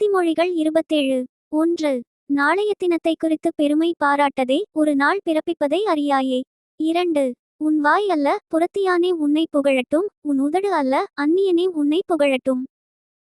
நீதிமொழிகள் 27. 1. நாளைய தினத்தை குறித்து பெருமை பாராட்டதே ஒரு நாள் பிறப்பிப்பதை அறியாயே. 2. உன் வாய் அல்ல புறத்தியானே உன்னை புகழட்டும், உன் உதடு அல்ல அந்நியனே உன்னை புகழட்டும்.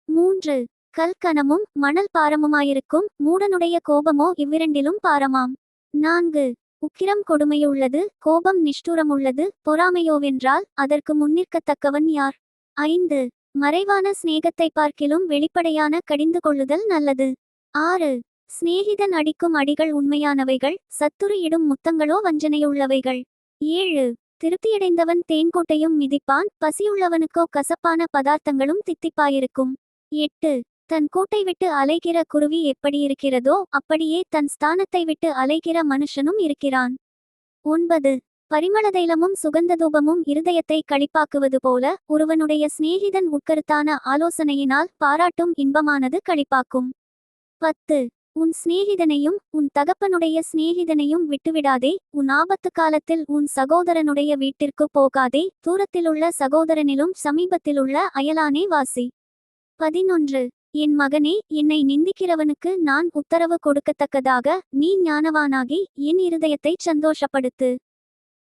3. கல்கனமும் மணல் பாரமுமாயிருக்கும் மூடனுடைய கோபமோ இவ்விரண்டிலும் பாரமாம். 4. உக்கிரம் கொடுமையுள்ளது, கோபம் நிஷ்டூரமுள்ளது, பொறாமையோவென்றால் அதற்கு முன்னிற்கத்தக்கவன் யார்? 5. மறைவான சிநேகத்தை பார்க்கிலும் வெளிப்படையான கடிந்து கொள்ளுதல் நல்லது. 6. சிநேகிதன் அடிக்கும் அடிகள் உண்மையானவைகள், சத்துரு இடும் முத்தங்களோ வஞ்சனையுள்ளவைகள். 7. திருப்தியடைந்தவன் தேன்கூட்டையும் மிதிப்பான், பசியுள்ளவனுக்கோ கசப்பான பதார்த்தங்களும் தித்திப்பாயிருக்கும். 8. தன் கூட்டை விட்டு அலைகிற குருவி எப்படி இருக்கிறதோ அப்படியே தன் ஸ்தானத்தை விட்டு அலைகிற மனுஷனும் இருக்கிறான். 9. பரிமளதைலமும் சுகந்ததூபமும் இருதயத்தை களிப்பாக்குவது போல ஒருவனுடைய சிநேகிதன் உட்கருத்தான ஆலோசனையினால் பாராட்டும் இன்பமானது களிப்பாக்கும். 10. உன் சிநேகிதனையும் உன் தகப்பனுடைய சிநேகிதனையும் விட்டுவிடாதே, உன் ஆபத்து காலத்தில் உன் சகோதரனுடைய வீட்டிற்கு போகாதே, தூரத்திலுள்ள சகோதரனிலும் சமீபத்திலுள்ள அயலானே வாசி. 11. என் மகனே, என்னை நிந்திக்கிறவனுக்கு நான் உத்தரவு கொடுக்கத்தக்கதாக நீ ஞானவானாகி என் இருதயத்தை சந்தோஷப்படுத்து.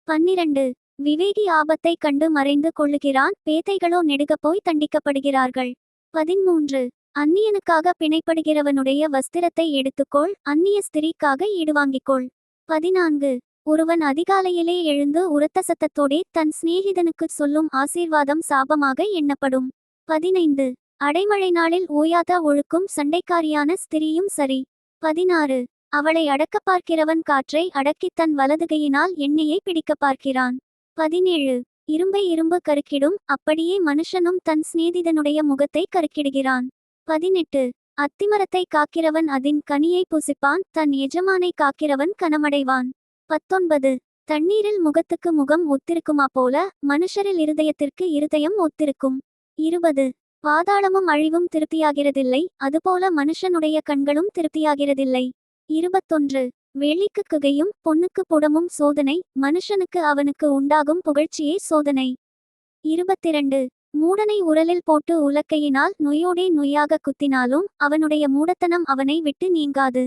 12. விவேகி ஆபத்தை கண்டு மறைந்து கொள்ளுகிறான், பேதைகளோ நெடுகப்போய் தண்டிக்கப்படுகிறார்கள். 13. அந்நியனுக்காக பிணைப்படுகிறவனுடைய வஸ்திரத்தை எடுத்துக்கொள், அந்நிய ஸ்திரீக்காக ஈடுவாங்கிக்கொள். 14. ஒருவன் அதிகாலையிலே எழுந்து உரத்த சத்தத்தோடே தன் சிநேகிதனுக்கு சொல்லும் ஆசீர்வாதம் சாபமாக எண்ணப்படும். 15. அடைமழை நாளில் ஓயாத ஒழுக்கும் சண்டைக்காரியான ஸ்திரீயும் சரி. 16. அவளை அடக்க பார்க்கிறவன் காற்றை அடக்கித் தன் வலதுகையினால் எண்ணெயை பிடிக்க பார்க்கிறான். 17. இரும்பை இரும்பு கருக்கிடும், அப்படியே மனுஷனும் தன் சிநேகிதனுடைய முகத்தை கருக்கிடுகிறான். 18. அத்திமரத்தை காக்கிறவன் அதின் கனியை புசிப்பான், தன் எஜமானை காக்கிறவன் கனமடைவான். 19. தண்ணீரில் முகத்துக்கு முகம் ஒத்திருக்குமா போல மனுஷரில் இருதயத்திற்கு இருதயம் ஒத்திருக்கும். 20. பாதாளமும் அழிவும் திருப்தியாகிறதில்லை, அதுபோல மனுஷனுடைய கண்களும் திருப்தியாகிறதில்லை. 21. வெள்ளிக்கு குகையும் பொன்னுக்கு புடமும் சோதனை, மனுஷனுக்கு அவனுக்கு உண்டாகும் புகழ்ச்சியே சோதனை. 22. மூடனை உரலில் போட்டு உலக்கையினால் நொய்யோடே நொய்யாக குத்தினாலும் அவனுடைய மூடத்தனம் அவனை விட்டு நீங்காது.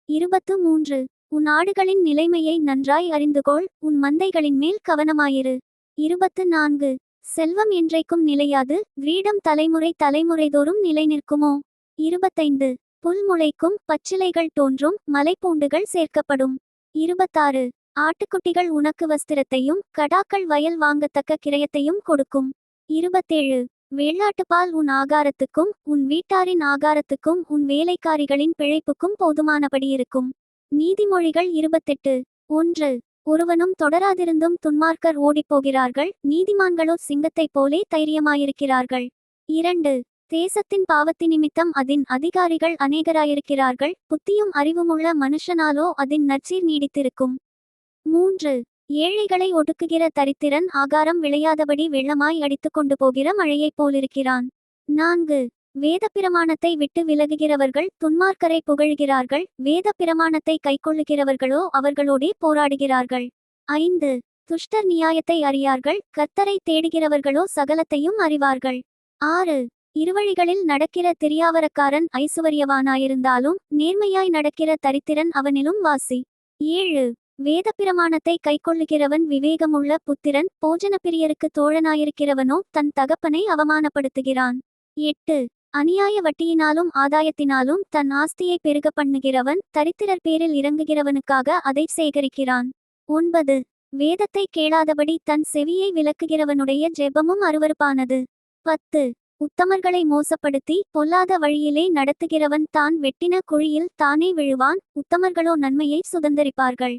23. உன் ஆடுகளின் நிலைமையை நன்றாய் அறிந்துகொள், உன் மந்தைகளின் மேல் கவனமாயிரு. 24. செல்வம் என்றைக்கும் நிலையாது, கிரீடம் தலைமுறை தலைமுறைதோறும் நிலை நிற்குமோ? 25. புல் முளைக்கும், பச்சிலைகள் தோன்றும், மலைப்பூண்டுகள் சேர்க்கப்படும். 26. ஆட்டுக்குட்டிகள் உனக்கு வஸ்திரத்தையும் கடாக்கள் வயல் வாங்கத்தக்க கிரயத்தையும் கொடுக்கும். 27. வெள்ளாட்டுப்பால் உன் ஆகாரத்துக்கும் உன் வீட்டாரின் ஆகாரத்துக்கும் உன் வேலைக்காரிகளின் பிழைப்புக்கும் போதுமானபடியிருக்கும். நீதிமொழிகள் 28. 1. ஒருவனும் தொடராதிருந்தும் துன்மார்க்கர் ஓடிப்போகிறார்கள், நீதிமான்களோ சிங்கத்தைப் போலே தைரியமாயிருக்கிறார்கள். 2. தேசத்தின் பாவத்தி நிமித்தம் அதின் அதிகாரிகள் அநேகராயிருக்கிறார்கள், புத்தியும் அறிவுமுள்ள மனுஷனாலோ அதின் நற்சீர் நீடித்திருக்கும். 3. ஏழைகளை ஒடுக்குகிற தரித்திரன் ஆகாரம் விளையாதபடி வெள்ளமாய் அடித்து கொண்டு போகிற மழையைப் போலிருக்கிறான். 4. வேத பிரமாணத்தை விட்டு விலகுகிறவர்கள் துன்மார்க்கரை புகழ்கிறார்கள், வேத பிரமாணத்தை கைக்கொள்ளுகிறவர்களோ அவர்களோடே போராடுகிறார்கள். 5. துஷ்டர் நியாயத்தை அறியார்கள், கர்த்தரை தேடுகிறவர்களோ சகலத்தையும் அறிவார்கள். 6. இருவழிகளில் நடக்கிற திரியாவரக்காரன் ஐசுவரியவானாயிருந்தாலும் நேர்மையாய் நடக்கிற தரித்திரன் அவனிலும் வாசி. 7. வேத பிரமாணத்தை கைக்கொள்ளுகிறவன் விவேகமுள்ள புத்திரன், போஜனப்பிரியருக்கு தோழனாயிருக்கிறவனோ தன் தகப்பனை அவமானப்படுத்துகிறான். 8. அநியாய வட்டியினாலும் ஆதாயத்தினாலும் தன் ஆஸ்தியை பெருக பண்ணுகிறவன் தரித்திரர் பேரில் இறங்குகிறவனுக்காக அதை சேகரிக்கிறான். 9. வேதத்தை கேளாதபடி தன் செவியை விலக்குகிறவனுடைய ஜெபமும் அருவருப்பானது. 10. உத்தமர்களை மோசப்படுத்தி பொல்லாத வழியிலே நடத்துகிறவன் தான் வெட்டின குழியில் தானே விழுவான், உத்தமர்களோ நன்மையை சுதந்தரிப்பார்கள்.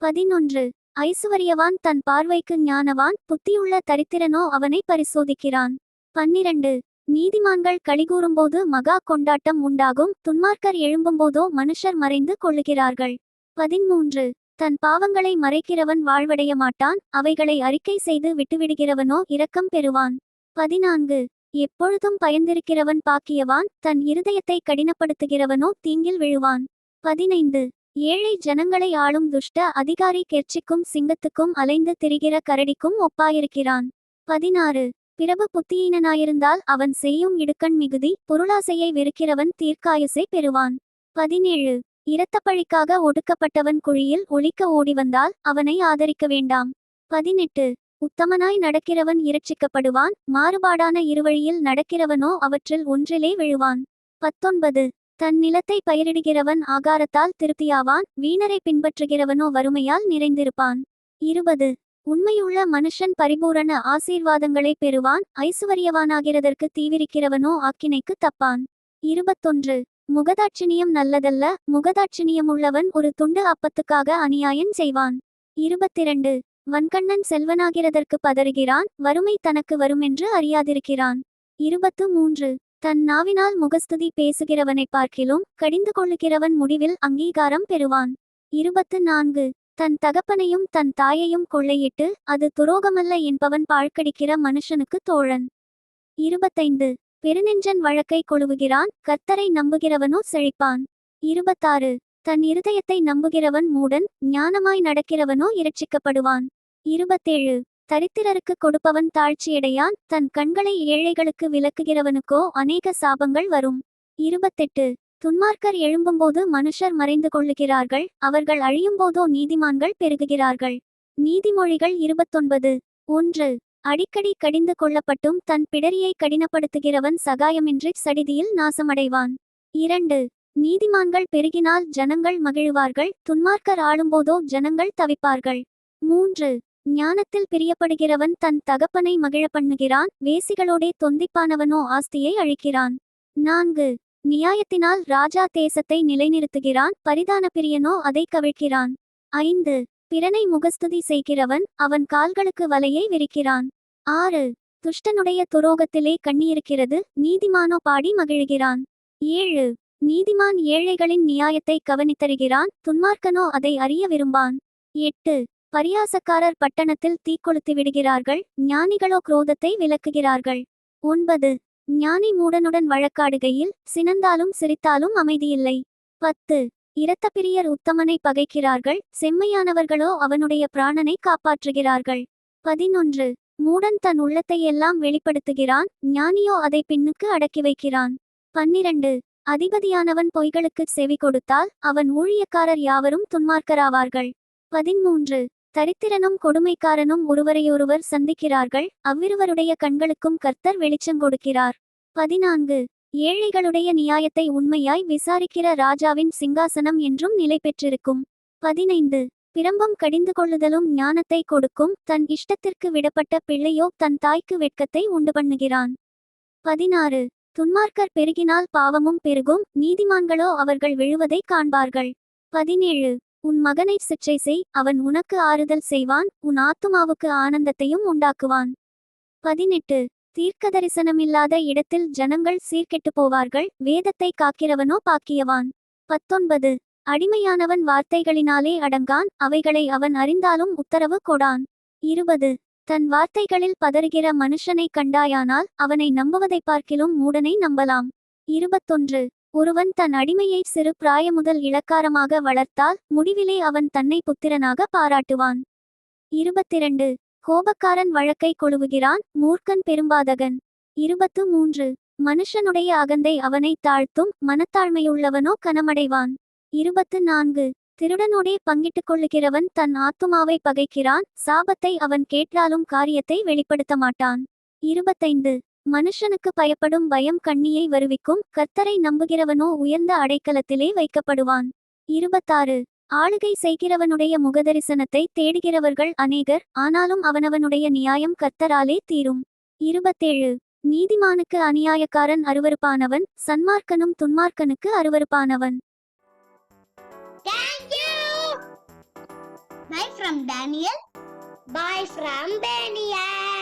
11. ஐசுவரியவான் தன் பார்வைக்கு ஞானவான், புத்தியுள்ள தரித்திரனோ அவனை பரிசோதிக்கிறான். 12. நீதிமான்கள் களிகூறும்போது மகா கொண்டாட்டம் உண்டாகும், துன்மார்க்கர் எழும்பும்போதோ மனுஷர் மறைந்து கொள்ளுகிறார்கள். 13. தன் பாவங்களை மறைக்கிறவன் வாழ்வடைய மாட்டான், அவைகளை அறிக்கை செய்து விட்டுவிடுகிறவனோ இரக்கம் பெறுவான். 14. எப்பொழுதும் பயந்திருக்கிறவன் பாக்கியவான், தன் இருதயத்தை கடினப்படுத்துகிறவனோ தீங்கில் விழுவான். 15. ஏழை ஜனங்களை ஆளும் துஷ்ட அதிகாரி கெர்ச்சிக்கும் சிங்கத்துக்கும் அலைந்து திரிகிற கரடிக்கும் ஒப்பாயிருக்கிறான். 16. பிறவு புத்தியீனனாயிருந்தால் அவன் செய்யும் இடுக்கண் மிகுதி. பொருளாசையை வெறுக்கிறவன் தீர்க்காயுசை பெறுவான். 17 இரத்தப்பழிக்காக ஒடுக்கப்பட்டவன் குழியில் ஒளிக்க ஓடிவந்தால் அவனை ஆதரிக்க வேண்டாம். 18 உத்தமனாய் நடக்கிறவன் இரட்சிக்கப்படுவான். மாறுபாடான இருவழியில் நடக்கிறவனோ அவற்றில் ஒன்றிலே விழுவான். 19 தன் நிலத்தை பயிரிடுகிறவன் ஆகாரத்தால் திருப்தியாவான். வீணரை பின்பற்றுகிறவனோ வறுமையால் நிறைந்திருப்பான். 20 உண்மையுள்ள மனுஷன் பரிபூரண ஆசீர்வாதங்களை பெறுவான். ஐசுவரியவானாகிறதற்கு தீவிரிக்கிறவனோ ஆக்கினைக்கு தப்பான். 21 முகதாட்சிணியம் நல்லதல்ல. முகதாட்சிணியமுள்ளவன் ஒரு துண்டு அப்பத்துக்காக அநியாயம் செய்வான். 22 வன்கண்ணன் செல்வனாகிறதற்கு பதறுகிறான். வறுமை தனக்கு வருமென்று அறியாதிருக்கிறான். 23 தன் நாவினால் முகஸ்துதி பேசுகிறவனை பார்க்கிலும் கடிந்து கொள்ளுகிறவன் முடிவில் அங்கீகாரம் பெறுவான். 24 தன் தகப்பனையும் தன் தாயையும் கொள்ளையிட்டு அது துரோகமல்ல என்பவன் பாழ்கடிக்கிற மனுஷனுக்கு தோழன். 25 பெருநெஞ்சன் வழக்கை கொழுவுகிறான். கர்த்தரை நம்புகிறவனோ செழிப்பான். 26 தன் இருதயத்தை நம்புகிறவன் மூடன். ஞானமாய் நடக்கிறவனோ இரட்சிக்கப்படுவான். 27 தரித்திரருக்கு கொடுப்பவன் தாழ்ச்சியடையான். தன் கண்களை ஏழைகளுக்கு விலக்குகிறவனுக்கோ அநேக சாபங்கள் வரும். 28 துன்மார்க்கர் எழும்பும்போது மனுஷர் மறைந்து கொள்ளுகிறார்கள். அவர்கள் அழியும்போதோ நீதிமான்கள் பெருகுகிறார்கள். நீதிமொழிகள் 29 1 அடிக்கடி கடிந்து கொள்ளப்பட்டும் தன் பிடரியை கடினப்படுத்துகிறவன் சகாயமின்றி சடிதியில் நாசமடைவான். 2 நீதிமான்கள் பெருகினால் ஜனங்கள் மகிழ்வார்கள். துன்மார்க்கர் ஆளும்போதோ ஜனங்கள் தவிப்பார்கள். 3 ஞானத்தில் பிரியப்படுகிறவன் தன் தகப்பனை மகிழ பண்ணுகிறான். வேசிகளோடே தொந்திப்பானவனோ ஆஸ்தியை அழிக்கிறான். 4 நியாயத்தினால் ராஜா தேசத்தை நிலைநிறுத்துகிறான். பரிதான பிரியனோ அதை கவிழ்க்கிறான். 5 பிறனை முகஸ்துதி செய்கிறவன் அவன் கால்களுக்கு வலையை விரிக்கிறான். 6 துஷ்டனுடைய துரோகத்திலே கண்ணியிருக்கிறது. நீதிமானோ பாடி மகிழ்கிறான். 7 நீதிமான் ஏழைகளின் நியாயத்தை கவனித்தருகிறான். துன்மார்க்கனோ அதை அறிய விரும்பான். 8 பரியாசக்காரர் பட்டணத்தில் தீக்கொளுத்தி விடுகிறார்கள். ஞானிகளோ குரோதத்தை விலக்குகிறார்கள். 9 ஞானி மூடனுடன் வழக்காடுகையில் சினந்தாலும் சிரித்தாலும் அமைதியில்லை. 10 இரத்தப்பிரியர் உத்தமனை பகைக்கிறார்கள். செம்மையானவர்களோ அவனுடைய பிராணனை காப்பாற்றுகிறார்கள். 11 மூடன் தன் உள்ளத்தை எல்லாம் வெளிப்படுத்துகிறான். ஞானியோ அதை பின்னுக்கு அடக்கி வைக்கிறான். 12 அதிபதியானவன் பொய்களுக்கு செவி கொடுத்தால் அவன் ஊழியக்காரர் யாவரும் துன்மார்க்கராவார்கள். 13 தரித்திரனும் கொடுமைக்காரனும் ஒருவரையொருவர் சந்திக்கிறார்கள். அவ்விருவருடைய கண்களுக்கும் கர்த்தர் வெளிச்சம் கொடுக்கிறார். 14 ஏழைகளுடைய நியாயத்தை உண்மையாய் விசாரிக்கிற ராஜாவின் சிங்காசனம் என்றும் நிலை பெற்றிருக்கும். 15 பிரம்பம் கடிந்து கொள்ளுதலும் ஞானத்தை கொடுக்கும். தன் இஷ்டத்திற்கு விடப்பட்ட பிள்ளையோ தன் தாய்க்கு வெட்கத்தை உண்டு பண்ணுகிறான். 16 துன்மார்க்கர் பெருகினால் பாவமும் பெருகும். நீதிமான்களோ அவர்கள் விழுவதை காண்பார்கள். 17 உன் மகனை சிற்றை செய். அவன் உனக்கு ஆறுதல் செய்வான். உன் ஆத்துமாவுக்கு ஆனந்தத்தையும் உண்டாக்குவான். 18 தீர்க்கதரிசனமில்லாத இடத்தில் ஜனங்கள் சீர்கெட்டு போவார்கள். வேதத்தை காக்கிறவனோ பாக்கியவான். 19 அடிமையானவன் வார்த்தைகளினாலே அடங்கான். அவைகளை அவன் அறிந்தாலும் உத்தரவு கொடான். 20 தன் வார்த்தைகளில் பதறுகிற மனுஷனை கண்டாயானால் அவனை நம்புவதை பார்க்கிலும் மூடனை நம்பலாம். 21 ஒருவன் தன் அடிமையை சிறு பிராயமுதல் இளக்காரமாக வளர்த்தால் முடிவிலே அவன் தன்னை புத்திரனாக பாராட்டுவான். 22 கோபக்காரன் வழக்கை கொழுவுகிறான். மூர்க்கன் பெரும்பாதகன். 23 மனுஷனுடைய அகந்தை அவனை தாழ்த்தும். மனத்தாழ்மையுள்ளவனோ கனமடைவான். 24 திருடனோடே பங்கிட்டுக் கொள்ளுகிறவன் தன் ஆத்துமாவை பகைக்கிறான். சாபத்தை அவன் கேட்டாலும் காரியத்தை வெளிப்படுத்த மாட்டான். 25 மனுஷனுக்கு பயப்படும் பயம் கண்ணியை வருவிக்கும். கர்த்தரை நம்புகிறவனோ உயர்ந்த அடைக்கலத்திலே வைக்கப்படுவான். 26 ஆளுகை செய்கிறவனுடைய முகதரிசனத்தை தேடுகிறவர்கள் அநேகர். ஆனாலும் அவனவனுடைய நியாயம் கர்த்தராலே தீரும். 27 நீதிமானுக்கு அநியாயக்காரன் அருவருப்பானவன். சன்மார்க்கனும் துன்மார்க்கனுக்கு அருவருப்பானவன். Thank you. Bye from Daniel. Bye from Daniel.